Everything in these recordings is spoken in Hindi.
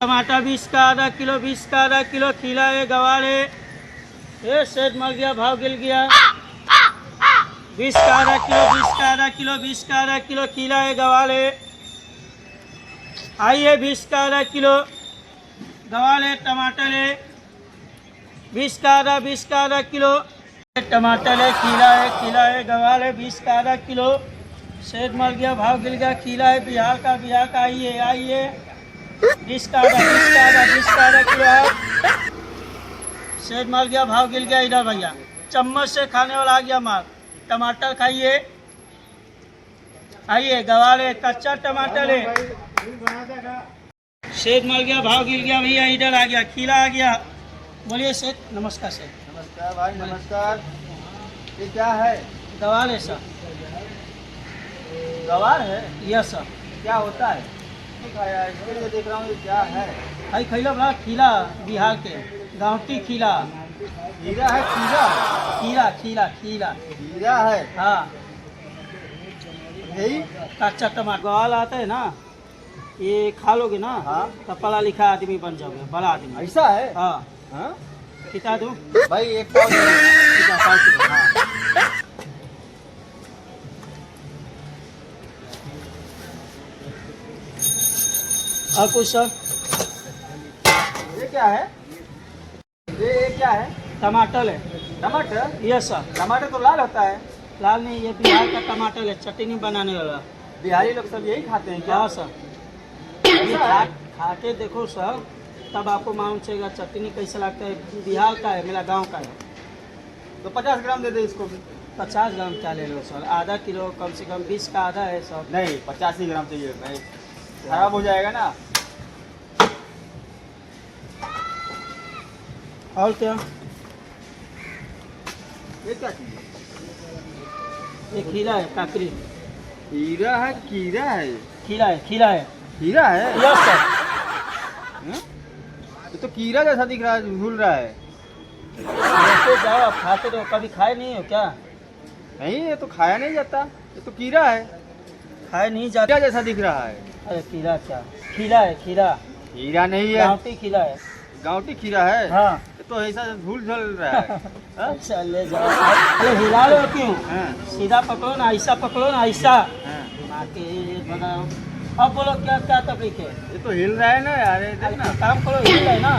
टमाटर 20 का आधा किलो, 20 का आधा किलो। खिला है गवार है, ये सेठ मर गया, भाव गिर गया। 20 का आधा किलो, 20 का आधा किलो, 20 का आधा किलो। खिला है गवार है, आइए 20 का आधा किलो गवार है। टमाटर है 20 का आधा, 20 का आधा किलो। टमाटर है, खीला है गवार है 20 का आधा किलो। सेठ मर गया, भाव गिर गया। खीला है बिहार का। आइए आइए 20 का आधा, 20 का आधा, 20 का आधा किलो है। सेठ मर गया, भाव गिर गया। इधर भैया चम्मच से खाने वाला आ गया माल। टमाटर खाइए, आइए गवार है, कच्चा टमाटर है। सेठ मर गया, भाव गिर गया भैया। इधर आ गया, खीला आ गया। बोलिए सेठ। नमस्कार सेठ। नमस्कार भाई, नमस्कार। ये क्या है? गवार है सर। गवार है? Yes sir. क्या होता है? नहीं खाया, इसके लिए देख रहा हूँ। ये क्या है? भाई खैला बड़ा खीला, बिहार के गाँवटी खीला। खीरा है? खीरा? खीला खीरा है? हाँ। यही कच्चा टमाटर गवाल आता है ना, ये खा लोगे ना। हाँ। तो पढ़ा लिखा आदमी बन जाओगे, बड़ा आदमी। ऐसा है? हाँ। हाँ? कितना दूँ? भाई एक पाव दे दो। कितना? 5 किलो। हाँ। और कुछ सर? ये क्या है? ये क्या है? टमाटर है। टमाटर? Yes sir. टमाटर तो लाल होता है। लाल नहीं, ये बिहार का टमाटर है, चटनी बनाने वाला। बिहारी लोग सब यही खाते हैं क्या? हाँ सर। ये खा के देखो सर, तब आपको मालूम चलेगा चटनी कैसा लगता है। बिहार का है, मेरा गांव का है। तो 50 ग्राम दे दे इसको भी। 50 ग्राम क्या ले लो सर? आधा किलो कम से कम, 20 का आधा है सर। नहीं, 50 ही ग्राम चाहिए। नहीं, खराब हो जाएगा ना। और क्या? ये क्या चीज़ है? ये खीरा है, काकरी। खीरा है? कीरा है? खीरा है। खीरा है? Yes sir. हैं? ये तो कीरा जैसा दिख रहा है, झूल रहा है। ऐसे जाओ, आप खाते रहो। कभी खाए नहीं हो क्या? नहीं, ये तो खाया नहीं जाता। ये तो कीरा है। खाए नहीं जाते? क्या जैसा दिख रहा है? अरे खीरा क्या, खीरा है, खीरा। खीरा नहीं है। गाँवटी खीरा है। गाँवटी खीरा है? हाँ। ये तो ऐसा झूल झल रहा है। हाँ? अच्छा ले जाओ। अरे हिला लो क्यों? हाँ, सीधा पकड़ो ना, ऐसा पकड़ो ना, ऐसा। हाँ। आके बनाओ। अब बोलो क्या क्या तकलीफ है? ये तो हिल रहा है ना यार, ये देख ना। काम करो, हिल है ना,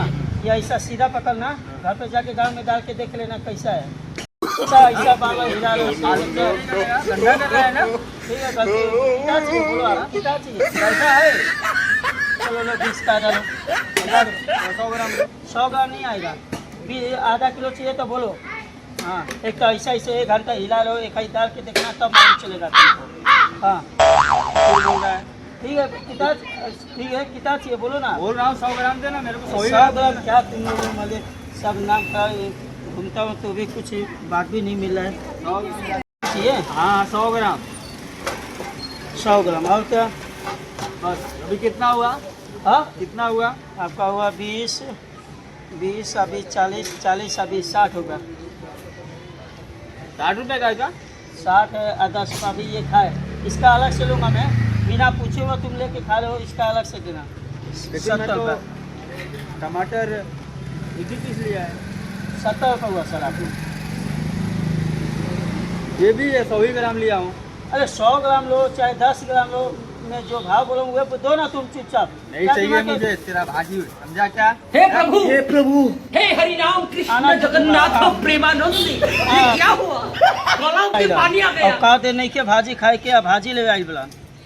या ऐसा सीधा पकड़ना। घर पे जाके गाँव में डाल के देख लेना कैसा है। ऐसा बाबा हिला लो। गंदा कर रहा है ना। ठीक है, क्या चाहिए बोलो, क्या चाहिए? कैसा है? चलो लो 20 का आधा लो। 100 ग्राम। 100 ग्राम नहीं आएगा, आधा किलो चाहिए तो बोलो। हाँ, एक तो ऐसा ऐसे 1 घंटा हिला लो, एक ही डाल के देखना, तब मालूम चलेगा तुमको। हाँ फिर बोल रहा है। ठीक है, कितना चाहिए बोलो ना। बोल रहा हूँ 100 ग्राम देना मेरे को। 100 100 ग्राम क्या? तुम लोग मुझे सब नाम का घूमता हूँ तो भी कुछ बात भी नहीं मिल रहा है। 100 ग्राम चाहिए? हाँ, 100 ग्राम। 100 ग्राम। और क्या? बस। अभी कितना हुआ? हाँ, कितना हुआ? आपका हुआ 20, अभी 40, अभी 60 होगा। 60 रुपये का है क्या? 60 है, 10 का भी ये खाए। इसका अलग से लूँगा मैं, बिना पूछे हुआ तुम लेके खा रहे हो, इसका अलग से देना। लेकिन मैं 70 तो रुपये। टमाटर इसी पीस लिया है। 70 रुपये हुआ सर आपको। ये भी है, 100 ही ग्राम लिया हूँ। अरे 100 ग्राम लो चाहे 10 ग्राम लो, मैं जो भाव बोलूँ वो दो ना तुम चुपचाप। नहीं क्या चाहिए दिमाग है? मुझे तेरा भाजी, समझा क्या? हे प्रभु, हे प्रभु। हे हरिनाम कृष्ण आनंद जगन्नाथ हाँ। प्रेमानंद। ये क्या हुआ? गलाव में पानी आ गया। औकात नहीं के भाजी खाए के, भाजी ले आई बोला।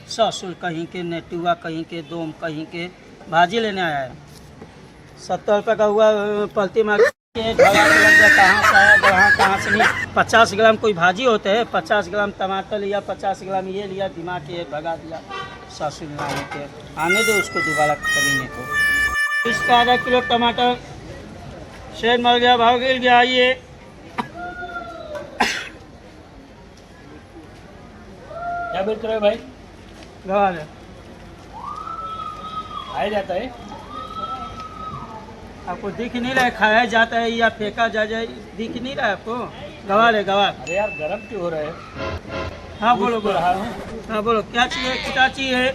ससुर कहीं के, नेटुआ कहीं के, दोम कहीं के, भाजी लेने आया है। 70 रुपये का हुआ, पलती मार के ढला लग गया। कहाँ से आया, कहाँ से नहीं। 50 ग्राम कोई भाजी होते है? 50 ग्राम टमाटर लिया, 50 ग्राम ये लिया, दिमाग के भगा दिया। ससुर नाम के आने दो उसको दोबारा कमीने को। इसका आधा किलो टमाटर। शेर मर गया, भाव गिर गया। आइए क्या बेच रहे हो भाई? गवार है। खाया जाता है? आपको दिख नहीं रहा है खाया जाता है या फेंका जाए, दिख नहीं रहा है आपको? गवार है, गवार। अरे यार गर्म क्यों हो रहा है? हाँ बोलो बोलो। रहा हूँ। हाँ बोलो, क्या चाहिए, कितना चाहिए?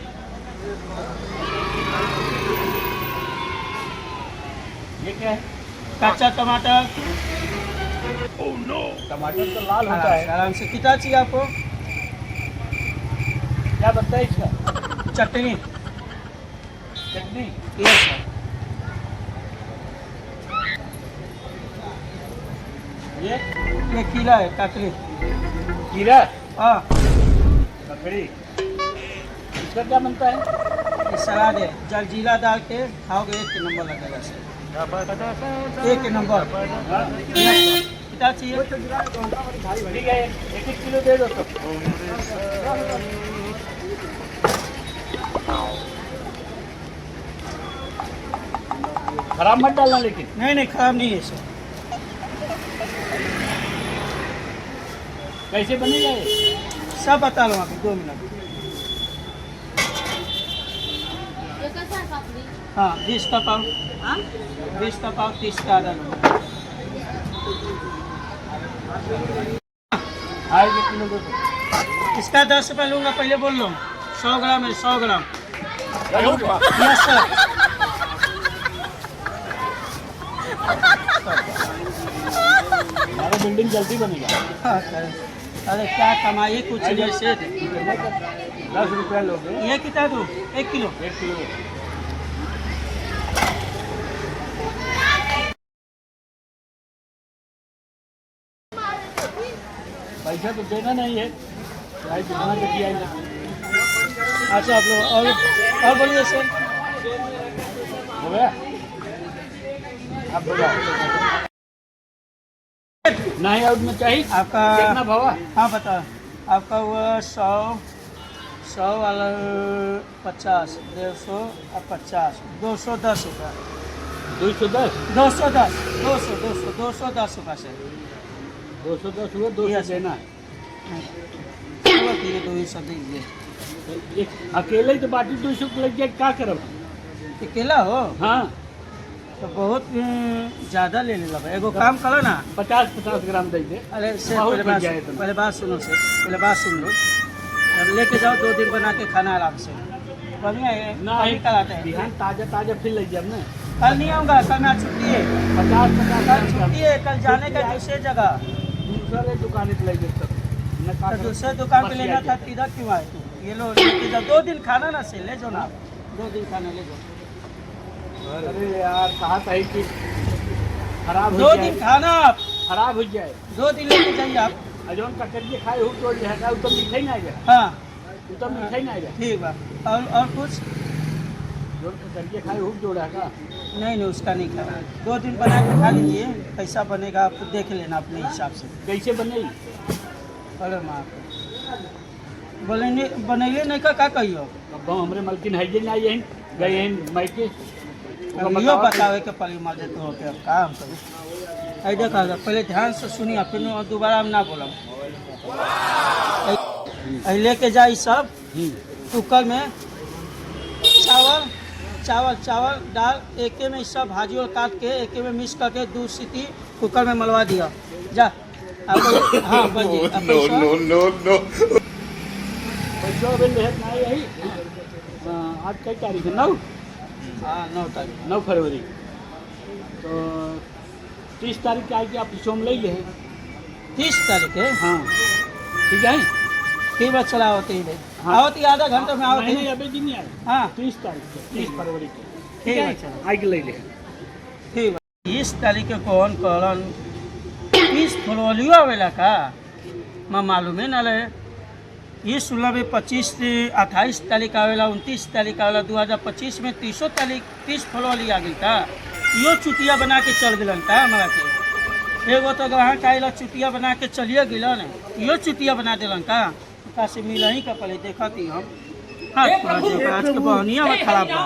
क्या है? कच्चा टमाटर। टमाटर तो लाल होता है। आराम से। कितना चाहिए आपको? क्या बनता है इसका? चटनी। चटनी। Yes sir. ये खीरा है, ककड़ी। खीरा, हाँ, ककड़ी, इसका क्या बनता है? ये सलाद है। जलजीरा डाल के खाओगे एक नंबर लगेगा सर। एक नंबर। हाँ? Yes sir. कितना चाहिए? ठीक है, 1-1 किलो दे दो तो। खराब मत डालना लेकिन। नहीं नहीं, खराब नहीं है सर। कैसे बनेगा ये? सब बता लो अभी 2 मिनट। हाँ, 20 का पाव। 20 का पाव, 30 का आधा लो। हाँ, 1 किलो दे दो। इसका 10 रुपये लूँगा, पहले बोल लो। 100 ग्राम है, 100 ग्राम। Yes sir. हमारा बिल्डिंग जल्दी बनेगा। हाँ, सर। अरे क्या कमाइए कुछ नहीं से। 10 रुपया लोगे। ये कितना दूँ? 1 किलो। 1 किलो। पैसा तो देना नहीं है, भाई कितना तो दिया ही नहीं। अच्छा आप लोग और बोलिए सर। हो गया? आप बताओ। नहीं और में चाहिए आपका कितना भावा? हाँ बता। आपका हुआ 100 वाला 50, 150 और 50, 210 रुपया। 210 210 रुपये से। 210 हुआ, 200 Yes. देना है। चलो ठीक है, 200 दीजिए। एक अकेले ही तो बाटी 200 लग जाए, क्या करब? अकेला हो हाँ, तो बहुत ज़्यादा लेने लगा। एगो काम करो ना। 50-50 ग्राम दे दे। अरे से बहुत पहले बन जाए तो। पहले बात सुनो से। पहले बात सुन लो। अब लेके जाओ, 2 दिन बना के खाना आराम से। बढ़िया है। नहीं कभी कल आते हैं। बिहान ताजा ताजा फिर लग जाए ना। कल नहीं आऊँगा, कल मैं छुट्टी है। 50-50 कल छुट्टी है, कल जाने का दूसरे जगह। दूसरे दुकान पे लग जाए तो दूसरे दुकान पे लेना था, इधर क्यों आए तू? ये लो लेके जाओ। 2 दिन खाना ना से ले जाओ ना। 2 दिन खाना ले जाओ। अरे यार कहा था कि खराब हो 2 जाए, दिन खाना आप। खराब हो जाए। 2 दिन लेके जाइए आप। अजौन का करिए खाए हो तो है वो तो मिठाई ना आएगा, हाँ वो तो मिठाई ना आएगा। ठीक बा। और कुछ जोन का करिए खाए हो जोड़ा का। नहीं नहीं, उसका नहीं खाना। 2 दिन बना के खा लीजिए, कैसा बनेगा आप देख लेना अपने हिसाब से। कैसे बनेगी? अरे माँ बनैले नहीं का कहियो। अब हमरे मलकिन है ना यही गए हैं मायके। यो बतावे के पली मजे तो होके अब काम करूँ। ऐ देखा पहले ध्यान से सुनिए, फिर दोबारा हम ना बोलब। ऐ लेके जाई सब कुकर में। चावल दाल एक में सब भाजी और काट के एक में मिक्स करके 2 सीटी कुकर में मलवा दिया। जा आपको। हाँ बन जी। पैसा अभी लेहत ना यही। आज कई तारीख है? 9। हाँ 9 तारीख। 9 फरवरी। तो 30 तारीख के आएगी, आप सोम ले लिए हैं। 30 तारीख है। हाँ ठीक है। ठीक बात चला होती है। हाँ। आओ तो आधा घंटे में आओ। नहीं अभी दिन नहीं आए। हाँ 30 तारीख को, 30 फरवरी को। ठीक है चलो। आगे ले ले। ठीक बा। 30 तारीख के कौन कहलन 30 फरवरी आवेला का मैं मालूमे ना रहे। ये 16 में 25 से 28 तारीख आवेला, 29 तारीख आवेला। 2025 में 30 फरवरी आ गई था। यो चुटिया बना के चल गलन का हमारा के। एगो तो ग्राहक आएला चुटिया बना के चलिए गिलन, यो चुटिया बना दिलन का। से मिला ही का पहले देखा थी हम। हाँ आज के बहनिया में खराब बा।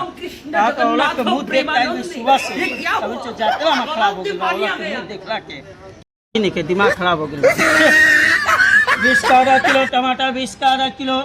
कहा तो औरत के मुँह देखता है सुबह से अभी तो जातरा में खराब हो गया। औरत के मुँह देखला के दिमाग खराब हो गया। 20 का आधा किलो टमाटर, 20 का आधा किलो